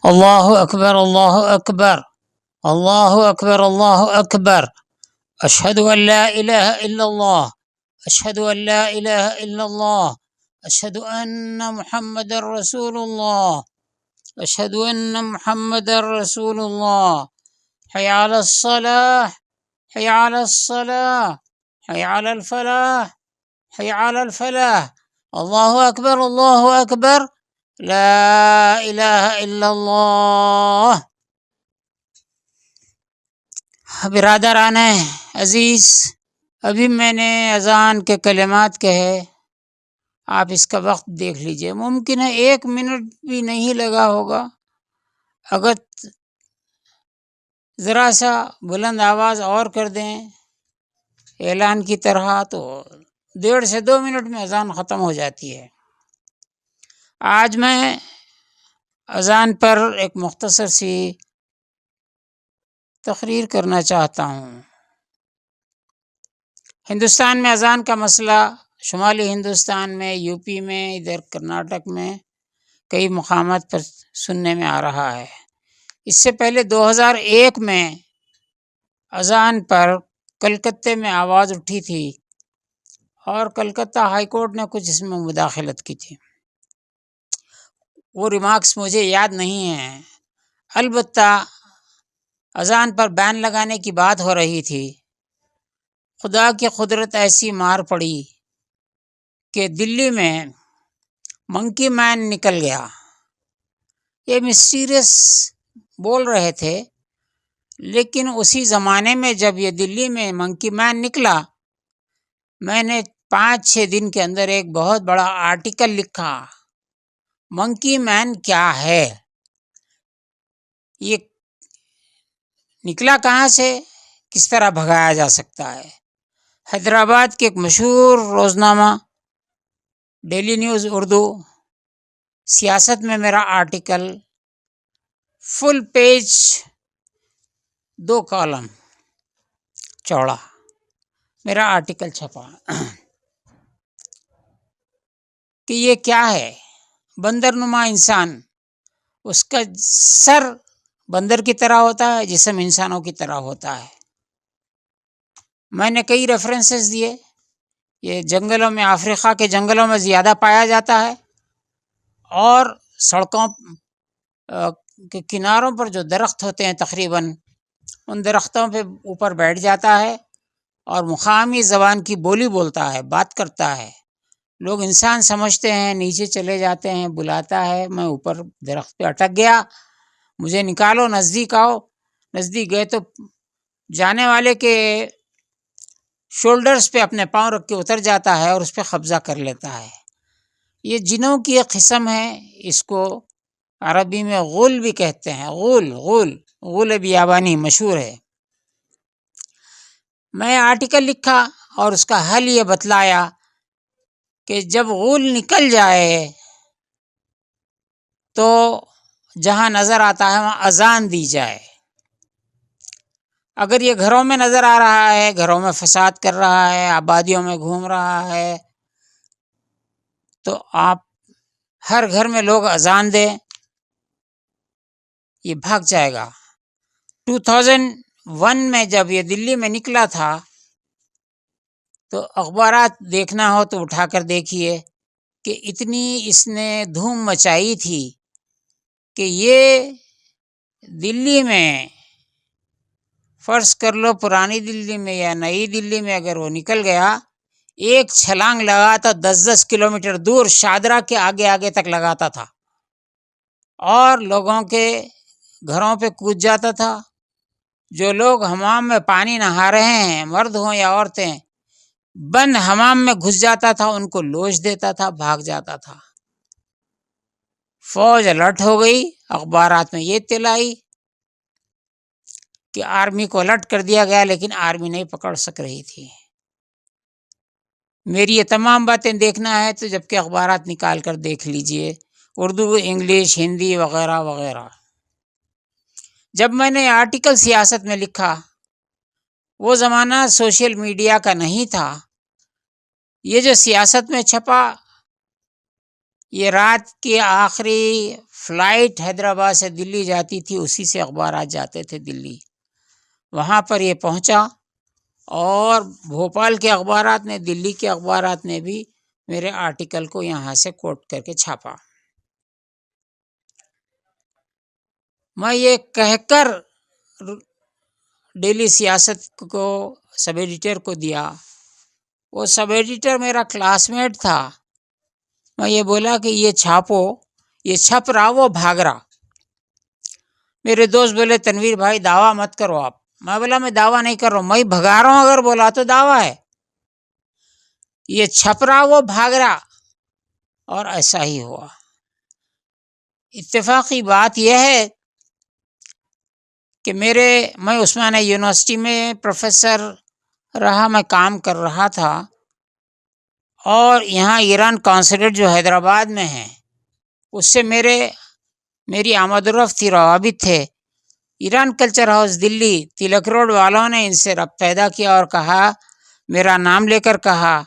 اللہ اکبر اللہ اکبر اللہ اکبر اللہ اکبر اشہد ان لا الہ الا اللہ اشہد ان لا الہ الا اللہ اشہد ان محمد رسول اللہ اشہد ان محمد رسول اللہ حی علی الصلاح حی علی الصلاح حی علی الفلاح حی علی الفلاح اللہ اکبر لا الہ الا اللہ۔ برادران عزیز، ابھی میں نے اذان کے کلمات کہے، آپ اس کا وقت دیکھ لیجئے، ممکن ہے 1 منٹ بھی نہیں لگا ہوگا۔ اگر ذرا سا بلند آواز اور کر دیں اعلان کی طرح تو 1.5 سے 2 منٹ میں اذان ختم ہو جاتی ہے۔ آج میں اذان پر ایک مختصر سی تقریر کرنا چاہتا ہوں۔ ہندوستان میں اذان کا مسئلہ شمالی ہندوستان میں، یو پی میں، ادھر کرناٹک میں کئی مقامات پر سننے میں آ رہا ہے۔ اس سے پہلے 2001 میں اذان پر کلکتے میں آواز اٹھی تھی اور کلکتہ ہائی کورٹ نے کچھ اس میں مداخلت کی تھی۔ وہ ریمارکس مجھے یاد نہیں ہیں، البتہ اذان پر بین لگانے کی بات ہو رہی تھی۔ خدا کی قدرت ایسی مار پڑی کہ دلی میں منکی مین نکل گیا۔ یہ مسٹیریس بول رہے تھے، لیکن اسی زمانے میں جب یہ دلی میں منکی مین نکلا، میں نے 5-6 دن کے اندر ایک بہت بڑا آرٹیکل لکھا، منکی مین کیا ہے، یہ نکلا کہاں سے، کس طرح بھگایا جا سکتا ہے۔ حیدرآباد کے ایک مشہور روزنامہ ڈیلی نیوز اردو سیاست میں میرا آرٹیکل فل پیج 2 کالم چوڑا میرا آرٹیکل چھپا کہ یہ کیا ہے، بندر نما انسان، اس کا سر بندر کی طرح ہوتا ہے، جسم انسانوں کی طرح ہوتا ہے۔ میں نے کئی ریفرنسز دیے، یہ جنگلوں میں، افریقہ کے جنگلوں میں زیادہ پایا جاتا ہے، اور سڑکوں کے کناروں پر جو درخت ہوتے ہیں تقریباً ان درختوں پہ اوپر بیٹھ جاتا ہے اور مقامی زبان کی بولی بولتا ہے، بات کرتا ہے۔ لوگ انسان سمجھتے ہیں، نیچے چلے جاتے ہیں، بلاتا ہے، میں اوپر درخت پہ اٹک گیا، مجھے نکالو، نزدیک آؤ۔ نزدیک گئے تو جانے والے کے شولڈرز پہ اپنے پاؤں رکھ کے اتر جاتا ہے اور اس پہ قبضہ کر لیتا ہے۔ یہ جنوں کی ایک قسم ہے، اس کو عربی میں غول بھی کہتے ہیں، غول بیابانی مشہور ہے۔ میں آرٹیکل لکھا اور اس کا حل یہ بتلایا کہ جب غول نکل جائے تو جہاں نظر آتا ہے وہاں اذان دی جائے۔ اگر یہ گھروں میں نظر آ رہا ہے، گھروں میں فساد کر رہا ہے، آبادیوں میں گھوم رہا ہے، تو آپ ہر گھر میں لوگ اذان دیں، یہ بھاگ جائے گا۔ 2001 میں جب یہ دلی میں نکلا تھا تو اخبارات دیکھنا ہو تو اٹھا کر دیکھیے کہ اتنی اس نے دھوم مچائی تھی کہ یہ دلی میں، فرض کر لو پرانی دلی میں یا نئی دلی میں اگر وہ نکل گیا، ایک چھلانگ لگاتا 10-10 کلومیٹر دور شاہدرہ کے آگے آگے تک لگاتا تھا اور لوگوں کے گھروں پہ کود جاتا تھا۔ جو لوگ حمام میں پانی نہا رہے ہیں، مرد ہوں یا عورتیں، بند حمام میں گھس جاتا تھا، ان کو لوچ دیتا تھا، بھاگ جاتا تھا۔ فوج الرٹ ہو گئی، اخبارات میں یہ اطلاع آئی کہ آرمی کو الرٹ کر دیا گیا، لیکن آرمی نہیں پکڑ سک رہی تھی۔ میری یہ تمام باتیں دیکھنا ہے تو جبکہ اخبارات نکال کر دیکھ لیجئے، اردو، انگلش، ہندی وغیرہ وغیرہ۔ جب میں نے آرٹیکل سیاست میں لکھا، وہ زمانہ سوشل میڈیا کا نہیں تھا، یہ جو سیاست میں چھپا، یہ رات کے آخری فلائٹ حیدرآباد سے دلی جاتی تھی، اسی سے اخبارات جاتے تھے دلی. وہاں پر یہ پہنچا اور بھوپال کے اخبارات نے، دلی کے اخبارات نے بھی میرے آرٹیکل کو یہاں سے کوٹ کر کے چھاپا. میں یہ کہہ کر ڈیلی سیاست کو سب ایڈیٹر کو دیا. وہ سب ایڈیٹر میرا کلاس میٹ تھا. میں یہ بولا کہ یہ چھاپو، یہ چھپ رہا، وہ بھاگ رہا. میرے دوست بولے تنویر بھائی دعویٰ مت کرو آپ. میں بولا میں دعویٰ نہیں کر رہا ہوں، میں بھگا رہا ہوں، اگر بولا تو دعویٰ ہے. یہ چھپ رہا، وہ بھاگ رہا. اور ایسا ہی ہوا. اتفاقی بات یہ ہے کہ میں عثمانیہ یونیورسٹی میں پروفیسر رہا، میں کام کر رہا تھا، اور یہاں ایران کانسولیٹ جو حیدرآباد میں ہے اس سے میری آمد و رفت تھی، روابط تھے. ایران کلچر ہاؤس دلی تلک روڈ والوں نے ان سے ربط پیدا کیا اور کہا، میرا نام لے کر کہا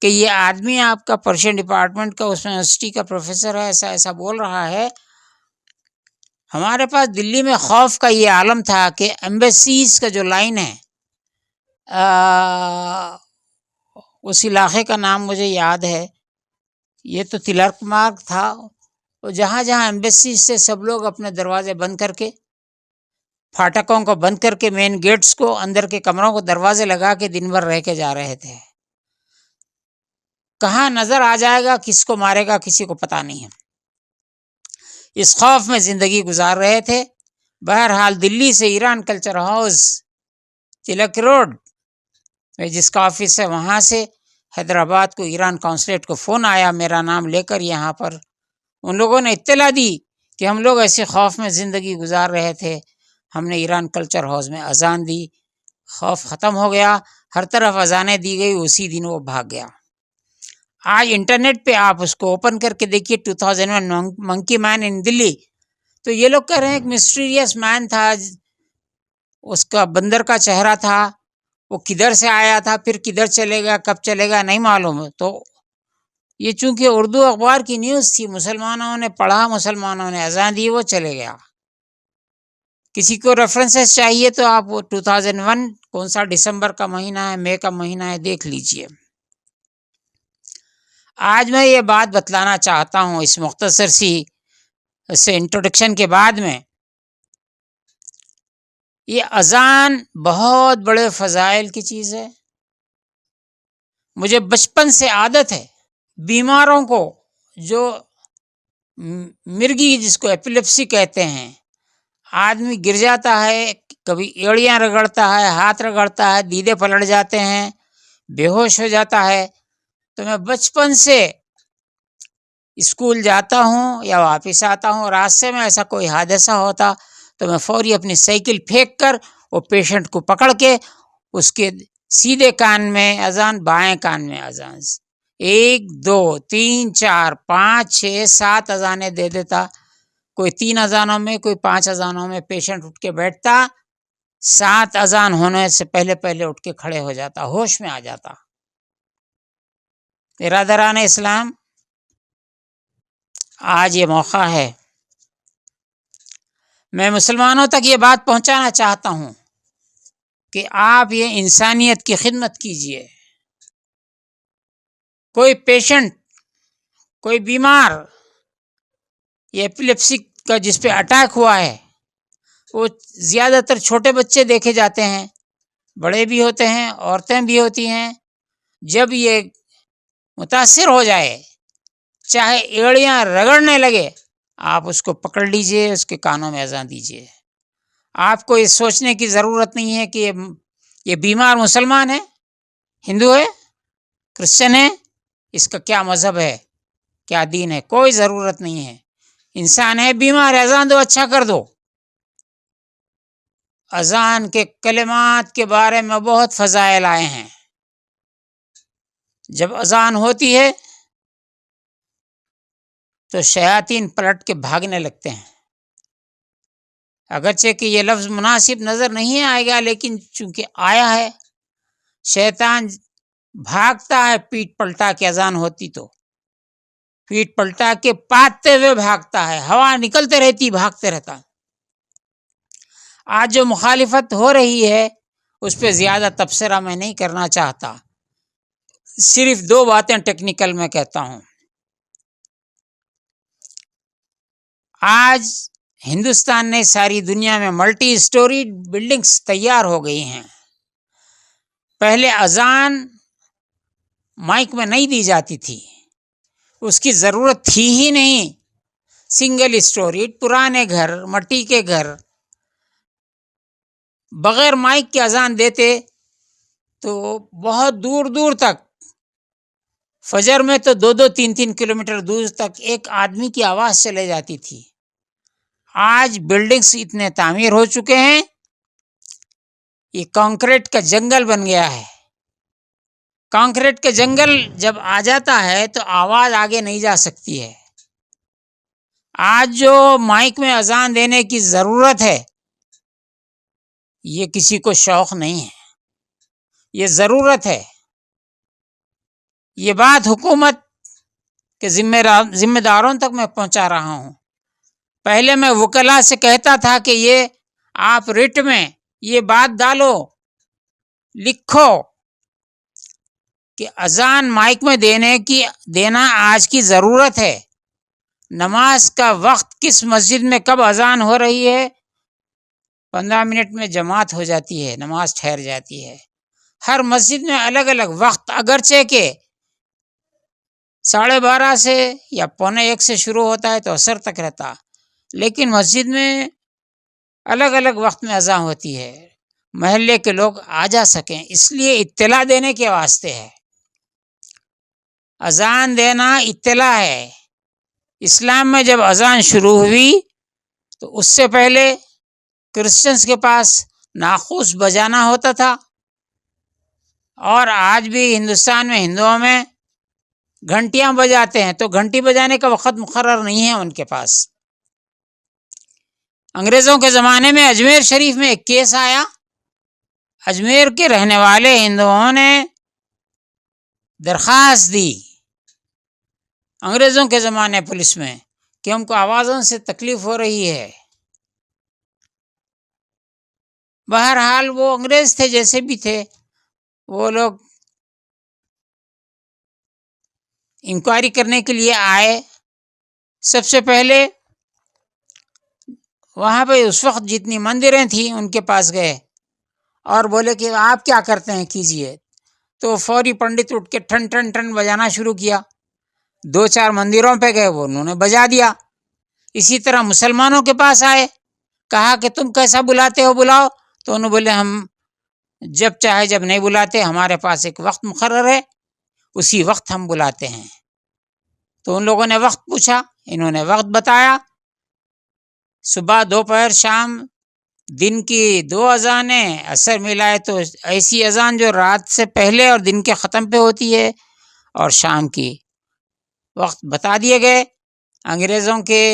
کہ یہ آدمی آپ کا پرشین ڈپارٹمنٹ کا اس یونیورسٹی کا پروفیسر ہے، ایسا ایسا بول رہا ہے. ہمارے پاس دلی میں خوف کا یہ عالم تھا کہ ایمبیسیز کا جو لائن ہے، اس علاقے کا نام مجھے یاد ہے، یہ تو تلک مارگ تھا، اور جہاں جہاں ایمبیسی سے سب لوگ اپنے دروازے بند کر کے، پھاٹکوں کو بند کر کے، مین گیٹس کو، اندر کے کمروں کو دروازے لگا کے دن بھر رہ کے جا رہے تھے. کہاں نظر آ جائے گا، کس کو مارے گا، کسی کو پتا نہیں ہے. اس خوف میں زندگی گزار رہے تھے. بہرحال دلی سے ایران کلچر ہاؤس تلک روڈ میں جس کا آفس ہے، وہاں سے حیدرآباد کو ایران کانسولیٹ کو فون آیا میرا نام لے کر. یہاں پر ان لوگوں نے اطلاع دی کہ ہم لوگ ایسے خوف میں زندگی گزار رہے تھے. ہم نے ایران کلچر ہاؤس میں اذان دی، خوف ختم ہو گیا، ہر طرف اذانیں دی گئی. اسی دن وہ بھاگ گیا. آج انٹرنیٹ پہ آپ اس کو اوپن کر کے دیکھیے، 2001 منکی مین ان دلی. تو یہ لوگ کہہ رہے ہیں ایک مسٹیریس مین تھا، اس کا بندر کا چہرہ تھا، وہ کدھر سے آیا تھا، پھر کدھر چلے گا، کب چلے گا نہیں معلوم. تو یہ چونکہ اردو اخبار کی نیوز تھی، مسلمانوں نے پڑھا، مسلمانوں نے اذان دی، وہ چلے گیا. کسی کو ریفرنسز چاہیے تو آپ وہ 2001 کون سا دسمبر کا مہینہ ہے، مئی کا مہینہ ہے، دیکھ لیجئے. آج میں یہ بات بتلانا چاہتا ہوں اس مختصر سی انٹروڈکشن کے بعد میں، یہ اذان بہت بڑے فضائل کی چیز ہے. مجھے بچپن سے عادت ہے بیماروں کو، جو مرگی جس کو ایپیلیپسی کہتے ہیں، آدمی گر جاتا ہے، کبھی ایڑیاں رگڑتا ہے، ہاتھ رگڑتا ہے، دیدے پلٹ جاتے ہیں، بے ہوش ہو جاتا ہے. تو میں بچپن سے اسکول جاتا ہوں یا واپس آتا ہوں، راستے میں ایسا کوئی حادثہ ہوتا تو میں فوری اپنی سائیکل پھینک کر وہ پیشنٹ کو پکڑ کے اس کے سیدھے کان میں اذان، بائیں کان میں اذان، 1 2 3 4 5 6 7 اذانیں دے دیتا. کوئی 3 اذانوں میں، کوئی 5 اذانوں میں پیشنٹ اٹھ کے بیٹھتا، 7 اذان ہونے سے پہلے پہلے اٹھ کے کھڑے ہو جاتا، ہوش میں آ جاتا. برادران اسلام، آج یہ موقع ہے، میں مسلمانوں تک یہ بات پہنچانا چاہتا ہوں کہ آپ یہ انسانیت کی خدمت کیجئے. کوئی پیشنٹ، کوئی بیمار، یہ ایپیلیپسی کا جس پہ اٹیک ہوا ہے، وہ زیادہ تر چھوٹے بچے دیکھے جاتے ہیں، بڑے بھی ہوتے ہیں، عورتیں بھی ہوتی ہیں. جب یہ متاثر ہو جائے، چاہے ایڑیاں رگڑنے لگے، آپ اس کو پکڑ لیجئے، اس کے کانوں میں اذان دیجئے. آپ کو یہ سوچنے کی ضرورت نہیں ہے کہ یہ بیمار مسلمان ہے، ہندو ہے، کرسچن ہے، اس کا کیا مذہب ہے، کیا دین ہے، کوئی ضرورت نہیں ہے. انسان ہے، بیمار ہے، اذان دو، اچھا کر دو. اذان کے کلمات کے بارے میں بہت فضائل آئے ہیں. جب اذان ہوتی ہے تو شیاطین پلٹ کے بھاگنے لگتے ہیں. اگرچہ کہ یہ لفظ مناسب نظر نہیں آئے گا، لیکن چونکہ آیا ہے، شیطان بھاگتا ہے پیٹ پلٹا کے اذان ہوتی تو. پیٹ پلٹا کے پاتے ہوئے بھاگتا ہے، ہوا نکلتے رہتی، بھاگتے رہتا۔ آج جو مخالفت ہو رہی ہے اس پہ زیادہ تبصرہ میں نہیں کرنا چاہتا، صرف دو باتیں ٹیکنیکل میں کہتا ہوں۔ آج ہندوستان نے ساری دنیا میں ملٹی سٹوری بلڈنگز تیار ہو گئی ہیں۔ پہلے اذان مائک میں نہیں دی جاتی تھی، اس کی ضرورت تھی ہی نہیں۔ سنگل سٹوری پرانے گھر، مٹی کے گھر، بغیر مائک کے اذان دیتے تو بہت دور دور تک، فجر میں تو 2-3 کلومیٹر دور تک ایک آدمی کی آواز چلے جاتی تھی۔ آج بلڈنگز اتنے تعمیر ہو چکے ہیں، یہ کنکریٹ کا جنگل بن گیا ہے۔ کنکریٹ کا جنگل جب آ جاتا ہے تو آواز آگے نہیں جا سکتی ہے۔ آج جو مائک میں اذان دینے کی ضرورت ہے، یہ کسی کو شوق نہیں ہے، یہ ضرورت ہے۔ یہ بات حکومت کے ذمہ داروں تک میں پہنچا رہا ہوں۔ پہلے میں وکلاء سے کہتا تھا کہ یہ آپ رٹ میں یہ بات ڈالو، لکھو کہ اذان مائک میں دینا آج کی ضرورت ہے۔ نماز کا وقت کس مسجد میں کب اذان ہو رہی ہے، 15 منٹ میں جماعت ہو جاتی ہے، نماز ٹھہر جاتی ہے۔ ہر مسجد میں الگ الگ وقت، اگرچہ کہ 12:30 سے یا 12:45 سے شروع ہوتا ہے تو عصر تک رہتا، لیکن مسجد میں الگ الگ وقت میں اذان ہوتی ہے، محلے کے لوگ آ جا سکیں، اس لیے اطلاع دینے کے واسطے ہے۔ اذان دینا اطلاع ہے۔ اسلام میں جب اذان شروع ہوئی تو اس سے پہلے کرسچنز کے پاس ناقوس بجانا ہوتا تھا، اور آج بھی ہندوستان میں ہندوؤں میں گھنٹیاں بجاتے ہیں، تو گھنٹی بجانے کا وقت مقرر نہیں ہے ان کے پاس۔ انگریزوں کے زمانے میں اجمیر شریف میں ایک کیس آیا، اجمیر کے رہنے والے ہندوؤں نے درخواست دی انگریزوں کے زمانے پولیس میں کہ ہم کو آوازوں سے تکلیف ہو رہی ہے۔ بہرحال وہ انگریز تھے، جیسے بھی تھے، وہ لوگ انکوائری کرنے کے لیے آئے۔ سب سے پہلے وہاں پہ اس وقت جتنی مندریں تھیں ان کے پاس گئے اور بولے کہ آپ کیا کرتے ہیں کیجئے، تو فوری پنڈت اٹھ کے ٹھن ٹھن ٹھن بجانا شروع کیا۔ 2-4 مندروں پہ گئے، وہ انہوں نے بجا دیا۔ اسی طرح مسلمانوں کے پاس آئے، کہا کہ تم کیسا بلاتے ہو، بلاؤ، تو انہوں بولے ہم جب چاہے جب نہیں بلاتے، ہمارے پاس ایک وقت مقرر ہے، اسی وقت ہم بلاتے ہیں۔ تو ان لوگوں نے وقت پوچھا، انہوں نے وقت بتایا، صبح، دوپہر، شام، دن کی 2 اذانیں، عصر ملائے تو ایسی اذان جو رات سے پہلے اور دن کے ختم پہ ہوتی ہے، اور شام کی وقت بتا دیے گئے۔ انگریزوں کے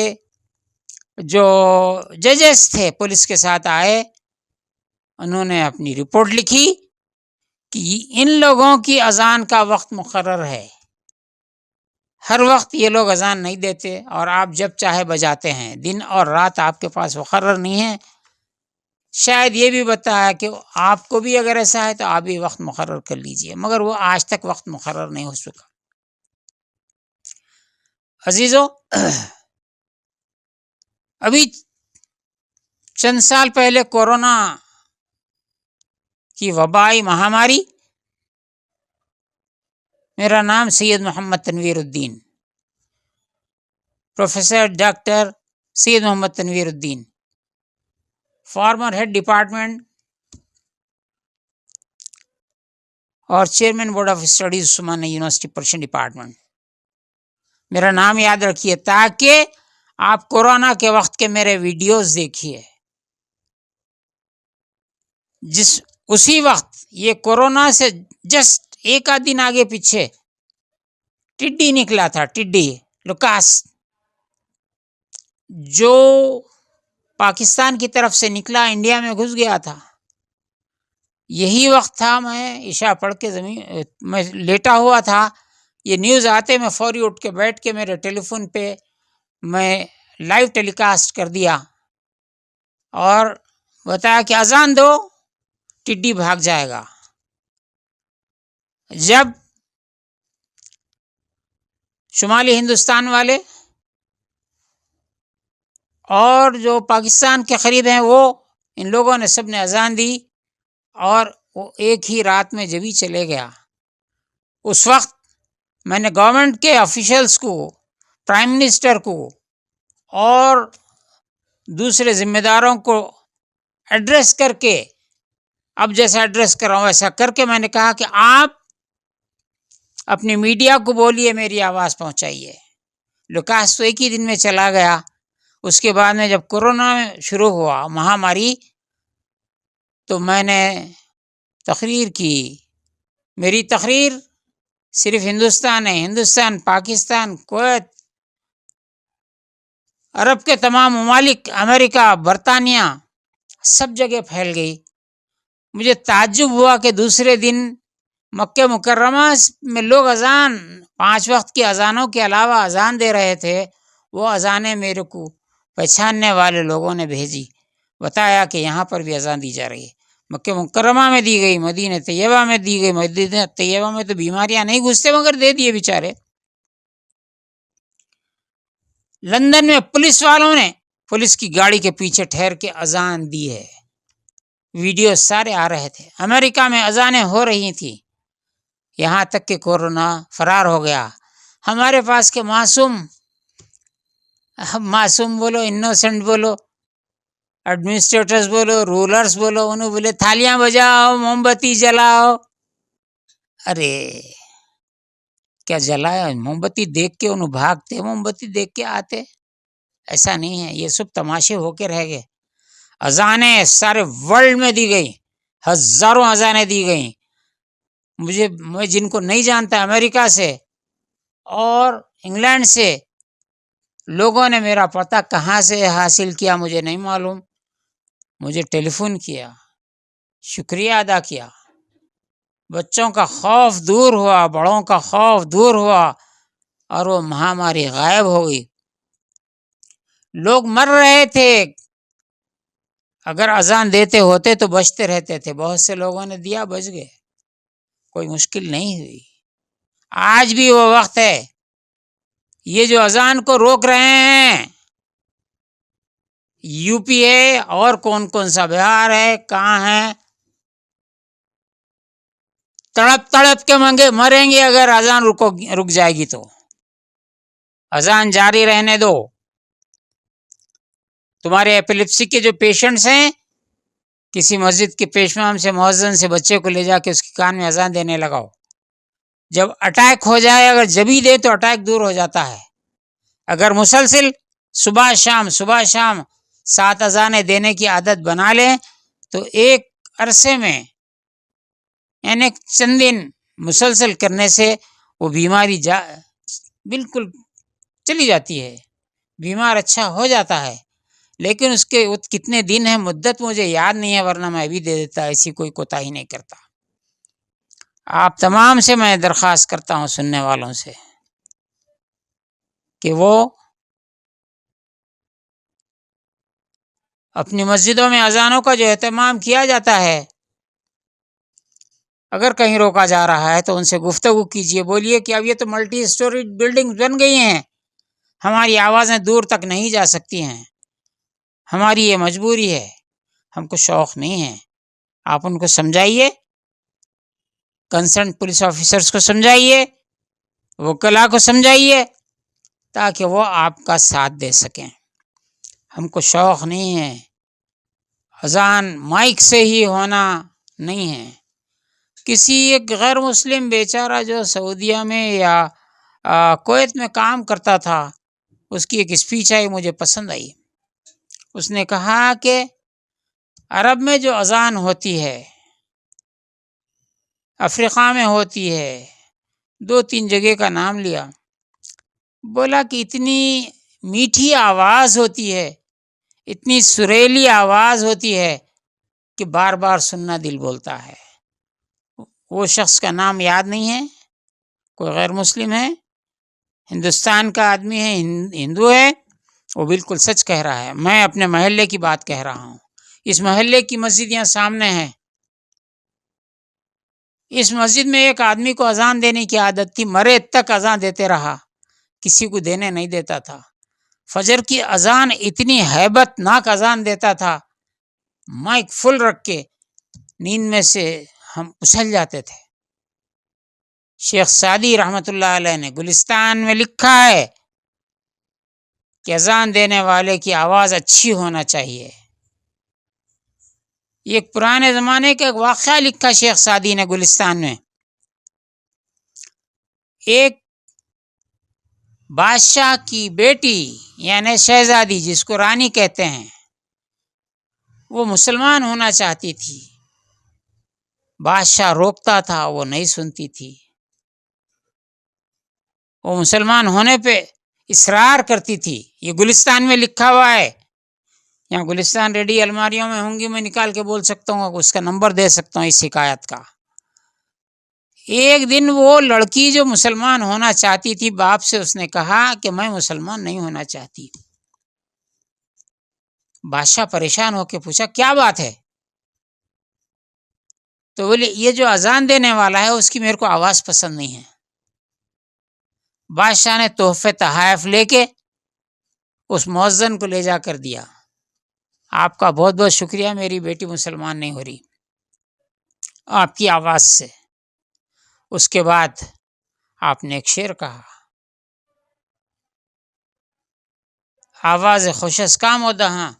جو ججز تھے پولیس کے ساتھ آئے، انہوں نے اپنی رپورٹ لکھی کہ ان لوگوں کی اذان کا وقت مقرر ہے، ہر وقت یہ لوگ اذان نہیں دیتے، اور آپ جب چاہے بجاتے ہیں، دن اور رات آپ کے پاس مقرر نہیں ہے۔ شاید یہ بھی بتایا کہ آپ کو بھی اگر ایسا ہے تو آپ بھی وقت مقرر کر لیجئے، مگر وہ آج تک وقت مقرر نہیں ہو سکا۔ عزیزو، ابھی چند سال پہلے کورونا کی وبائی مہاماری، میرا نام سید محمد تنویر الدین، پروفیسر ڈاکٹر سید محمد تنویر الدین، فارمر ہیڈ ڈپارٹمنٹ اور chairman board of studies Osmania university Persian department. میرا نام یاد رکھیے تاکہ آپ کورونا کے وقت کے میرے ویڈیوز دیکھیے۔ اسی وقت یہ کورونا سے جسٹ ایک آدھ دن آگے پیچھے ٹڈی نکلا تھا، ٹڈی لوکاس، جو پاکستان کی طرف سے نکلا، انڈیا میں گھس گیا تھا۔ یہی وقت تھا، میں عشاء پڑھ کے میں لیٹا ہوا تھا یہ نیوز آتے میں فوری اٹھ کے بیٹھ کے میرے ٹیلی فون پہ میں لائیو ٹیلی کاسٹ کر دیا اور بتایا کہ اذان دو ٹڈی بھاگ جائے گا. جب شمالی ہندوستان والے اور جو پاکستان کے قریب ہیں وہ ان لوگوں نے سب نے اذان دی اور وہ ایک ہی رات میں جبھی چلے گیا. اس وقت میں نے گورنمنٹ کے آفیشلز کو، پرائم منسٹر کو اور دوسرے ذمہ داروں کو ایڈریس کر کے، اب جیسا ایڈریس کر رہا ہوں ویسا کر کے میں نے کہا کہ آپ اپنی میڈیا کو بولیے میری آواز پہنچائیے. لوکاس تو ایک ہی دن میں چلا گیا. اس کے بعد میں جب کورونا شروع ہوا مہاماری تو میں نے تقریر کی. میری تقریر صرف ہندوستان ہے، ہندوستان، پاکستان، کویت، عرب کے تمام ممالک، امریکہ، برطانیہ، سب جگہ پھیل گئی. مجھے تعجب ہوا کہ دوسرے دن مکہ مکرمہ میں لوگ اذان 5 وقت کی اذانوں کے علاوہ اذان دے رہے تھے. وہ اذانیں میرے کو پہچاننے والے لوگوں نے بھیجی، بتایا کہ یہاں پر بھی اذان دی جا رہی ہے. مکہ مکرمہ میں دی گئی، مدینہ طیبہ میں دی گئی. مدینہ طیبہ میں تو بیماریاں نہیں گھستے مگر دے دیے بیچارے. لندن میں پولیس والوں نے پولیس کی گاڑی کے پیچھے ٹھہر کے اذان دی ہے. ویڈیو سارے آ رہے تھے. امریکہ میں اذانیں ہو رہی تھی یہاں تک کہ کورونا فرار ہو گیا. ہمارے پاس کے معصوم بولو، انوسنٹ بولو، ایڈمنسٹریٹرز بولو، رولرز بولو، انہوں بولے تھالیاں بجاؤ، موم بتی جلاؤ. ارے کیا جلایا؟ موم بتی دیکھ کے انہوں بھاگتے، موم بتی دیکھ کے آتے. ایسا نہیں ہے، یہ سب تماشے ہو کے رہ گئے. اذانیں سارے ورلڈ میں دی گئی، ہزاروں اذانیں دی گئیں. میں جن کو نہیں جانتا امریکہ سے اور انگلینڈ سے لوگوں نے میرا پتہ کہاں سے حاصل کیا مجھے نہیں معلوم، مجھے ٹیلی فون کیا، شکریہ ادا کیا. بچوں کا خوف دور ہوا، بڑوں کا خوف دور ہوا اور وہ مہاماری غائب ہو گئی. لوگ مر رہے تھے، اگر اذان دیتے ہوتے تو بچتے رہتے تھے. بہت سے لوگوں نے دیا، بچ گئے، کوئی مشکل نہیں ہوئی. آج بھی وہ وقت ہے. یہ جو اذان کو روک رہے ہیں یو پی ہے اور کون سا بہار ہے، کہاں ہے، تڑپ تڑپ کے مریں گے اگر اذان رک جائے گی تو. اذان جاری رہنے دو. تمہارے ایپیلیپسی کے جو پیشنٹس ہیں، کسی مسجد کے پیشوام سے، مؤذن سے بچے کو لے جا کے اس کے کان میں اذان دینے لگاؤ. جب اٹیک ہو جائے، اگر جبھی دے تو اٹیک دور ہو جاتا ہے. اگر مسلسل صبح شام 7 اذانیں دینے کی عادت بنا لیں تو ایک عرصے میں یعنی چند دن مسلسل کرنے سے وہ بیماری بالکل چلی جاتی ہے، بیمار اچھا ہو جاتا ہے. لیکن اس کے کتنے دن ہیں مدت مجھے یاد نہیں ہے، ورنہ میں بھی دے دیتا. ایسی کوئی کوتاہی نہیں کرتا. آپ تمام سے میں درخواست کرتا ہوں، سننے والوں سے، کہ وہ اپنی مسجدوں میں اذانوں کا جو اہتمام کیا جاتا ہے، اگر کہیں روکا جا رہا ہے تو ان سے گفتگو کیجیے. بولیے کہ اب یہ تو ملٹی اسٹوری بلڈنگ بن گئی ہیں، ہماری آوازیں دور تک نہیں جا سکتی ہیں، ہماری یہ مجبوری ہے، ہم کو شوق نہیں ہے. آپ ان کو سمجھائیے، کنسرن پولیس آفیسرز کو سمجھائیے، وکلاء کو سمجھائیے، تاکہ وہ آپ کا ساتھ دے سکیں. ہم کو شوق نہیں ہے، اذان مائک سے ہی ہونا نہیں ہے. کسی ایک غیر مسلم بیچارہ جو سعودیہ میں یا کویت میں کام کرتا تھا، اس کی ایک اسپیچ آئی، مجھے پسند آئی. اس نے کہا کہ عرب میں جو اذان ہوتی ہے، افریقہ میں ہوتی ہے، 2-3 جگہ کا نام لیا، بولا کہ اتنی میٹھی آواز ہوتی ہے، اتنی سریلی آواز ہوتی ہے کہ بار بار سننا دل بولتا ہے. وہ شخص کا نام یاد نہیں ہے، کوئی غیر مسلم ہے، ہندوستان کا آدمی ہے، ہندو ہے، وہ بالکل سچ کہہ رہا ہے. میں اپنے محلے کی بات کہہ رہا ہوں. اس محلے کی مسجد یہاں سامنے ہے. اس مسجد میں ایک آدمی کو اذان دینے کی عادت تھی، مرے تک اذان دیتے رہا، کسی کو دینے نہیں دیتا تھا. فجر کی اذان اتنی ہیبت ناک اذان دیتا تھا، مائک فل رکھ کے نیند میں سے ہم اچھل جاتے تھے. شیخ سعدی رحمۃ اللہ علیہ نے گلستان میں لکھا ہے کہ اذان دینے والے کی آواز اچھی ہونا چاہیے. یہ ایک پرانے زمانے کا ایک واقعہ لکھا شیخ سعدی نے گلستان میں. ایک بادشاہ کی بیٹی یعنی شہزادی، جس کو رانی کہتے ہیں، وہ مسلمان ہونا چاہتی تھی. بادشاہ روکتا تھا، وہ نہیں سنتی تھی. وہ مسلمان ہونے پہ اصرار کرتی تھی. یہ گلستان میں لکھا ہوا ہے. یہاں گلستان ریڈی الماریوں میں ہوں گی، میں نکال کے بول سکتا ہوں، اس کا نمبر دے سکتا ہوں اس حکایت کا. ایک دن وہ لڑکی جو مسلمان ہونا چاہتی تھی، باپ سے اس نے کہا کہ میں مسلمان نہیں ہونا چاہتی. بادشاہ پریشان ہو کے پوچھا کیا بات ہے؟ تو بولے یہ جو اذان دینے والا ہے اس کی میرے کو آواز پسند نہیں ہے. بادشاہ نے تحفے تحائف لے کے اس مؤذن کو لے جا کر دیا. آپ کا بہت بہت شکریہ، میری بیٹی مسلمان نہیں ہو رہی آپ کی آواز سے. اس کے بعد آپ نے ایک شعر کہا، آواز خوشس کام و دہاں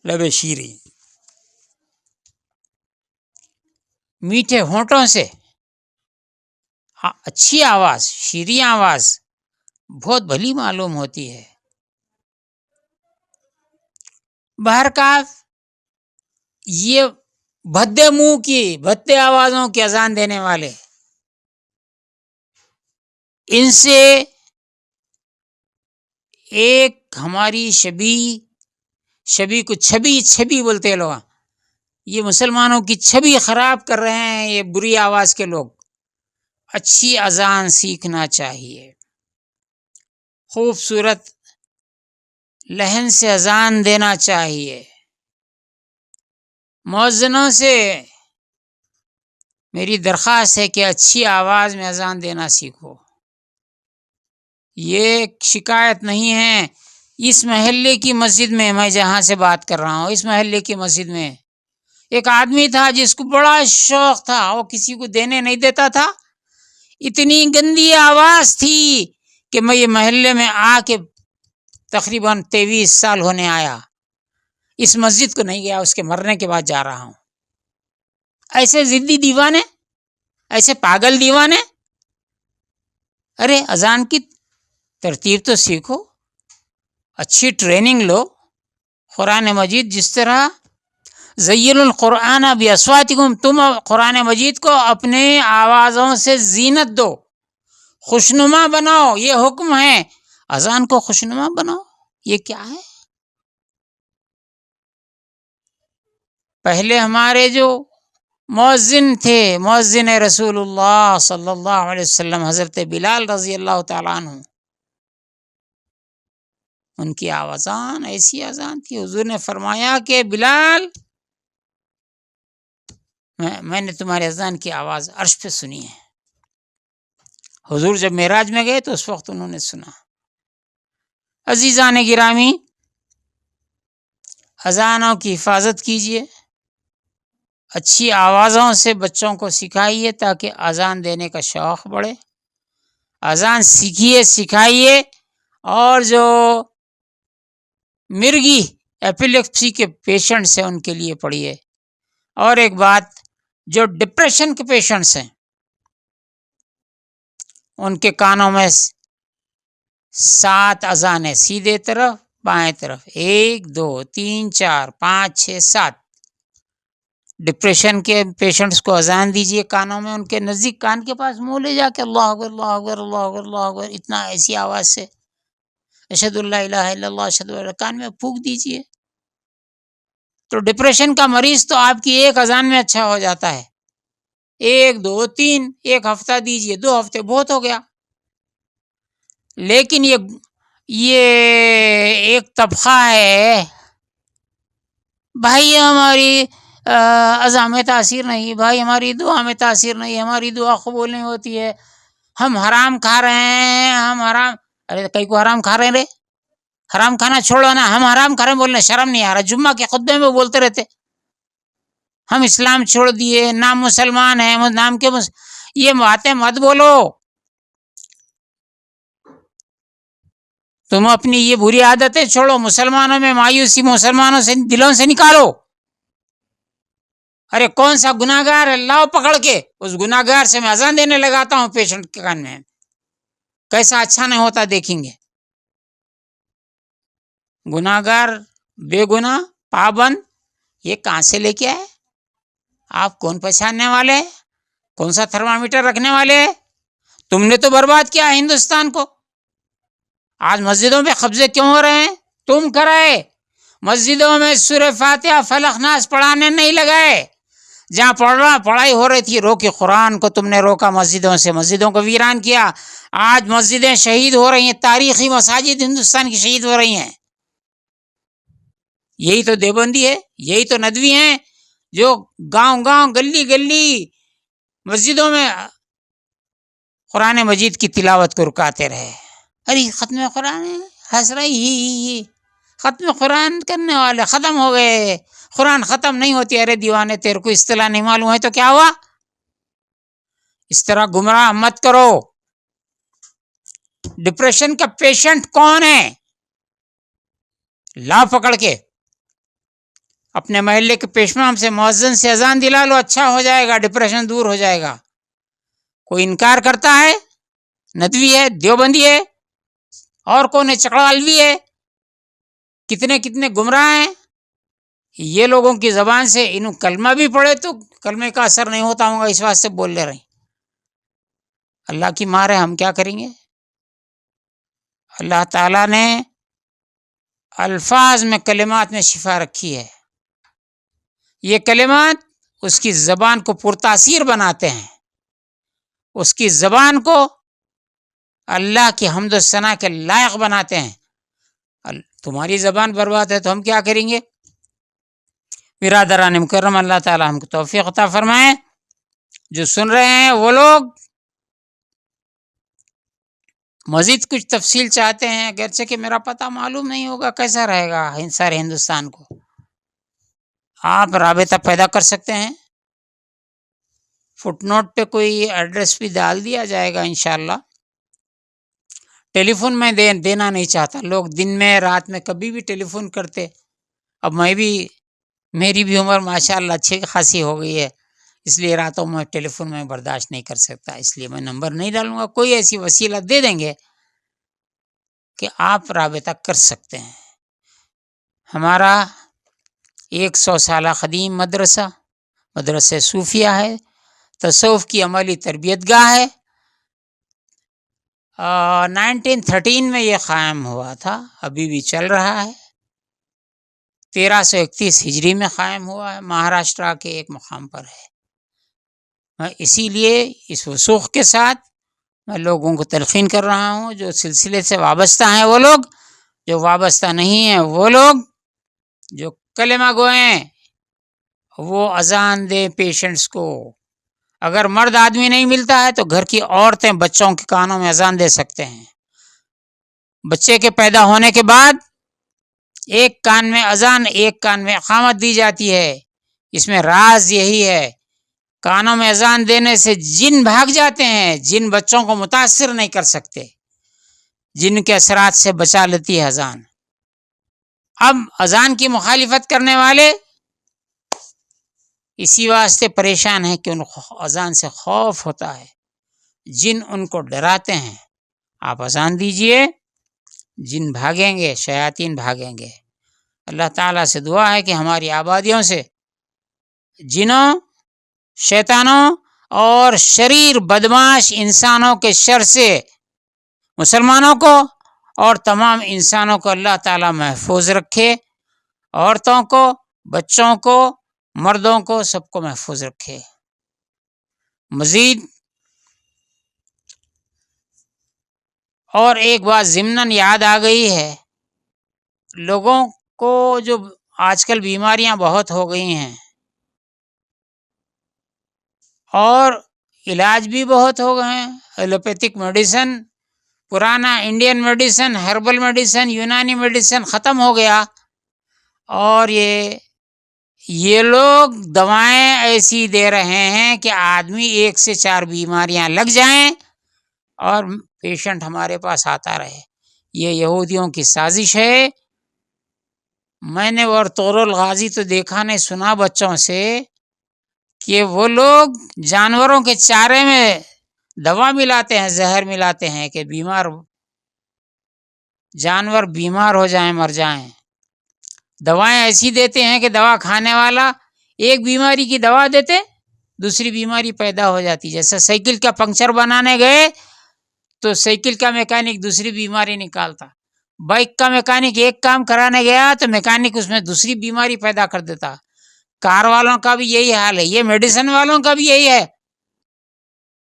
لب شیریں. میٹھے ہونٹوں سے اچھی آواز، شیریں آواز بہت بھلی معلوم ہوتی ہے. بہرکاف یہ بھدے منہ کی، بھدے آوازوں کی اذان دینے والے، ان سے ایک ہماری شبی کو چھبی بولتے لوگ، یہ مسلمانوں کی چھبی خراب کر رہے ہیں یہ بری آواز کے لوگ. اچھی اذان سیکھنا چاہیے، خوبصورت لہن سے اذان دینا چاہیے. مؤذنوں سے میری درخواست ہے کہ اچھی آواز میں اذان دینا سیکھو. یہ شکایت نہیں ہے. اس محلے کی مسجد میں، میں جہاں سے بات کر رہا ہوں، اس محلے کی مسجد میں ایک آدمی تھا جس کو بڑا شوق تھا، وہ کسی کو دینے نہیں دیتا تھا. اتنی گندی آواز تھی کہ میں یہ محلے میں آ کے تقریباً 23 سال ہونے آیا، اس مسجد کو نہیں گیا. اس کے مرنے کے بعد جا رہا ہوں. ایسے ضدی دیوانے، ایسے پاگل دیوانے. ارے اذان کی ترتیب تو سیکھو، اچھی ٹریننگ لو. قرآن مجید جس طرح زین القرآن باصواتکم، تم قرآن مجید کو اپنے آوازوں سے زینت دو، خوشنما بناؤ. یہ حکم ہے، اذان کو خوشنما بناؤ. یہ کیا ہے؟ پہلے ہمارے جو مؤذن تھے، مؤذن رسول اللہ صلی اللہ علیہ وسلم، حضرت بلال رضی اللہ تعالیٰ عنہ، ان کی آوازان ایسی اذان تھی. حضور نے فرمایا کہ بلال، میں نے تمہاری اذان کی آواز عرش پہ سنی ہے. حضور جب معراج میں گئے تو اس وقت انہوں نے سنا. عزیزان گرامی، اذانوں کی حفاظت کیجیے، اچھی آوازوں سے بچوں کو سکھائیے تاکہ اذان دینے کا شوق بڑھے. اذان سیکھیے، سکھائیے. اور جو مرگی ایپیلیپسی کے پیشنٹس ہیں ان کے لیے پڑھیے. اور ایک بات، جو ڈپریشن کے پیشنٹس ہیں ان کے کانوں میں 7 اذانیں، سیدھے طرف، بائیں طرف، 1 2 3 4 5 6 7. ڈپریشن کے پیشنٹس کو اذان دیجیے کانوں میں، ان کے نزدیک کان کے پاس منہ لے جا کے اللہ اکبر اللہ اکبر اللہ اکبر اللہ اکبر، اتنا ایسی آواز سے اشہد اللہ الہ الا اللہ اشہد اللہ، کان میں پھونک دیجیے. تو ڈپریشن کا مریض تو آپ کی ایک اذان میں اچھا ہو جاتا ہے. 1 2 3، 1 ہفتہ دیجیے، 2 ہفتے بہت ہو گیا. لیکن یہ ایک طبقہ ہے، بھائی ہماری اذان میں تاثیر نہیں، بھائی ہماری دعا میں تاثیر نہیں، ہماری دعا قبول نہیں ہوتی ہے، ہم حرام کھا رہے ہیں، ہم حرام. ارے کئی کو حرام کھا رہے ہیں رے، حرام کھانا چھوڑو نا، ہم حرام کھا رہے ہیں بولنے شرم نہیں آ رہا؟ جمعہ کے خطبے میں بولتے رہتے ہم اسلام چھوڑ دیے، نام مسلمان ہیں، نام کے یہ باتیں مت بولو. تم اپنی یہ بری عادتیں چھوڑو، مسلمانوں میں مایوسی مسلمانوں سے دلوں سے نکالو. ارے کون سا گناہگار ہے، لاؤ پکڑ کے، اس گناہگار سے میں اذان دینے لگاتا ہوں پیشنٹ کے کان میں، کیسا اچھا نہیں ہوتا دیکھیں گے. گناہگار بے گناہ پابند یہ کہاں سے لے کے آئے؟ آپ کون پہچاننے والے؟ کون سا تھرمامیٹر رکھنے والے؟ تم نے تو برباد کیا ہندوستان کو. آج مسجدوں میں قبضے کیوں ہو رہے ہیں؟ تم کرائے. مسجدوں میں سورہ فاتحہ فلق ناس پڑھانے نہیں لگائے. جہاں پڑھائی ہو رہی تھی روکی، قرآن کو تم نے روکا مسجدوں سے، مسجدوں کو ویران کیا. آج مسجدیں شہید ہو رہی ہیں، تاریخی مساجد ہندوستان کی شہید ہو رہی ہیں. یہی تو دیوبندی ہے، یہی تو ندوی ہیں جو گاؤں گاؤں گلی گلی مسجدوں میں قرآن مجید کی تلاوت کو رکاتے رہے. ارے ختم قرآن ہنس رہی، ختم قرآن کرنے والے ختم ہو گئے، قرآن ختم نہیں ہوتی. ارے دیوانے تیرے کو اصطلاح نہیں معلوم ہے تو کیا ہوا؟ اس طرح گمراہ مت کرو. ڈپریشن کا پیشنٹ کون ہے؟ لا پکڑ کے اپنے محلے کے پیشوام سے مؤذن سے اذان دلا لو، اچھا ہو جائے گا، ڈپریشن دور ہو جائے گا. کوئی انکار کرتا ہے؟ ندوی ہے، دیوبندی ہے، اور کون ہے؟ چکڑالوی ہے. کتنے کتنے گمراہ ہیں. یہ لوگوں کی زبان سے انہوں کلمہ بھی پڑھے تو کلمے کا اثر نہیں ہوتا ہوگا، اس واسطے بول لے رہے. اللہ کی مار ہے، ہم کیا کریں گے؟ اللہ تعالیٰ نے الفاظ میں کلمات میں شفا رکھی ہے. یہ کلمات اس کی زبان کو پرتاثیر بناتے ہیں، اس کی زبان کو اللہ کی حمد و ثنا کے لائق بناتے ہیں. تمہاری زبان برباد ہے تو ہم کیا کریں گے؟ برادران مکرم، اللہ تعالیٰ ہم کو توفیق عطا فرمائے. جو سن رہے ہیں وہ لوگ مزید کچھ تفصیل چاہتے ہیں، اگرچہ کہ میرا پتہ معلوم نہیں ہوگا کیسا رہے گا سارے ہندوستان کو، آپ رابطہ پیدا کر سکتے ہیں. فٹ نوٹ پہ کوئی ایڈریس بھی ڈال دیا جائے گا انشاءاللہ. ٹیلی فون میں دینا نہیں چاہتا، لوگ دن میں رات میں کبھی بھی ٹیلی فون کرتے. اب میری بھی عمر ماشاءاللہ اچھی خاصی ہو گئی ہے، اس لیے راتوں میں ٹیلی فون میں برداشت نہیں کر سکتا، اس لیے میں نمبر نہیں ڈالوں گا. کوئی ایسی وسیلہ دے دیں گے کہ آپ رابطہ کر سکتے ہیں. ہمارا 100 سالہ قدیم مدرسہ صوفیہ ہے، تصوف کی عملی تربیت گاہ ہے. 1913 میں یہ قائم ہوا تھا، ابھی بھی چل رہا ہے. 1331 ہجری میں قائم ہوا ہے، مہاراشٹرا کے ایک مقام پر ہے. میں اسی لیے اس وثوق کے ساتھ میں لوگوں کو تلقین کر رہا ہوں، جو سلسلے سے وابستہ ہیں وہ لوگ، جو وابستہ نہیں ہیں وہ لوگ، جو کلمہ گوئیں وہ اذان دیں پیشنٹس کو. اگر مرد آدمی نہیں ملتا ہے تو گھر کی عورتیں بچوں کے کانوں میں اذان دے سکتے ہیں. بچے کے پیدا ہونے کے بعد ایک کان میں اذان، ایک کان میں اقامت دی جاتی ہے. اس میں راز یہی ہے، کانوں میں اذان دینے سے جن بھاگ جاتے ہیں، جن بچوں کو متاثر نہیں کر سکتے، جن کے اثرات سے بچا لیتی ہے اذان. اب اذان کی مخالفت کرنے والے اسی واسطے پریشان ہیں کہ ان کو اذان سے خوف ہوتا ہے، جن ان کو ڈراتے ہیں. آپ اذان دیجئے، جن بھاگیں گے، شیاطین بھاگیں گے. اللہ تعالیٰ سے دعا ہے کہ ہماری آبادیوں سے جنوں، شیطانوں اور شریر بدماش انسانوں کے شر سے مسلمانوں کو اور تمام انسانوں کو اللہ تعالیٰ محفوظ رکھے. عورتوں کو، بچوں کو، مردوں کو، سب کو محفوظ رکھے. مزید اور ایک بات ضمناً یاد آ گئی ہے، لوگوں کو جو آج کل بیماریاں بہت ہو گئی ہیں اور علاج بھی بہت ہو گئے ہیں، ایلوپیتھک میڈیسن، پرانا انڈین میڈیسن، ہربل میڈیسن، یونانی میڈیسن ختم ہو گیا، اور یہ لوگ دوائیں ایسی دے رہے ہیں کہ آدمی 1 سے 4 بیماریاں لگ جائیں اور پیشنٹ ہمارے پاس آتا رہے۔ یہ یہودیوں کی سازش ہے۔ میں نے اور طور الغازی تو دیکھا نہیں، سنا بچوں سے کہ وہ لوگ جانوروں کے چارے میں دوا ملاتے ہیں، زہر ملاتے ہیں کہ جانور بیمار ہو جائیں، مر جائیں۔ دوائیں ایسی دیتے ہیں کہ دوا کھانے والا ایک بیماری کی دوا دیتے، دوسری بیماری پیدا ہو جاتی۔ جیسے سائیکل کا پنکچر بنانے گئے تو سائیکل کا میکینک دوسری بیماری نکالتا، بائک کا میکینک ایک کام کرانے گیا تو میکینک اس میں دوسری بیماری پیدا کر دیتا۔ کار والوں کا بھی یہی حال ہے، یہ میڈیسن والوں کا بھی یہی ہے۔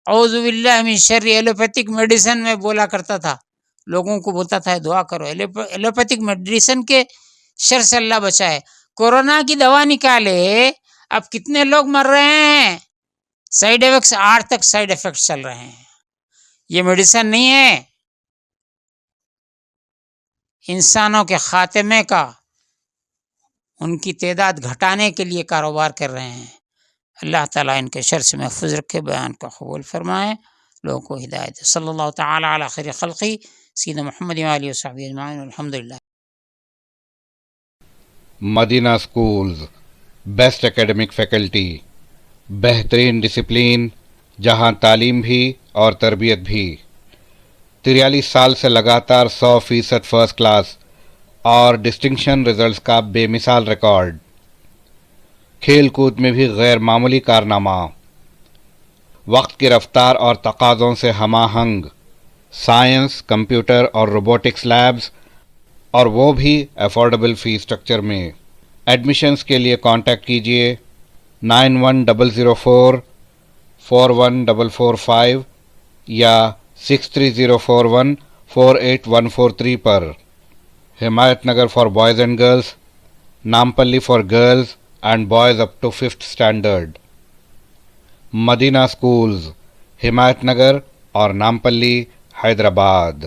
اعوذ باللہ من شر ایلوپیتھک میڈیسن میں بولا کرتا تھا، لوگوں کو بولتا تھا دعا کرو، ایلوپیتھک میڈیسن کے شر سے اللہ بچائے۔ کورونا کی دوا نکالے، اب کتنے لوگ مر رہے ہیں، سائیڈ ایفیکٹس 8 تک سائیڈ ایفیکٹس چل رہے ہیں۔ یہ میڈیسن نہیں ہے، انسانوں کے خاتمے کا، ان کی تعداد گھٹانے کے لیے کاروبار کر رہے ہیں۔ اللہ تعالیٰ ان کے شر سے محفوظ رکھے، بیان کو قبول فرمائے، لوگوں کو ہدایت۔ صلی اللہ تعالی علی خیر خلقی سیدنا محمد وآلہ وصحبہ اجمعین، الحمدللہ۔ مدینہ اسکولز، بیسٹ اکیڈمک فیکلٹی، بہترین ڈسپلین، جہاں تعلیم بھی اور تربیت بھی۔ 43 سال سے لگاتار 100% فرسٹ کلاس اور ڈسٹنکشن رزلٹس کا بے مثال ریکارڈ۔ کھیل کود میں بھی غیر معمولی کارنامہ، وقت کی رفتار اور تقاضوں سے ہم آہنگ، سائنس، کمپیوٹر اور روبوٹکس لیبز، اور وہ بھی افورڈیبل فی اسٹرکچر میں۔ ایڈمیشنز کے لیے کانٹیکٹ کیجیے 9100441445 یا 6304148143 پر۔ Himayat Nagar for boys and girls, Nampally for girls and boys up to 5th standard. Madina schools, Himayat Nagar اور نامپلی، حیدرآباد۔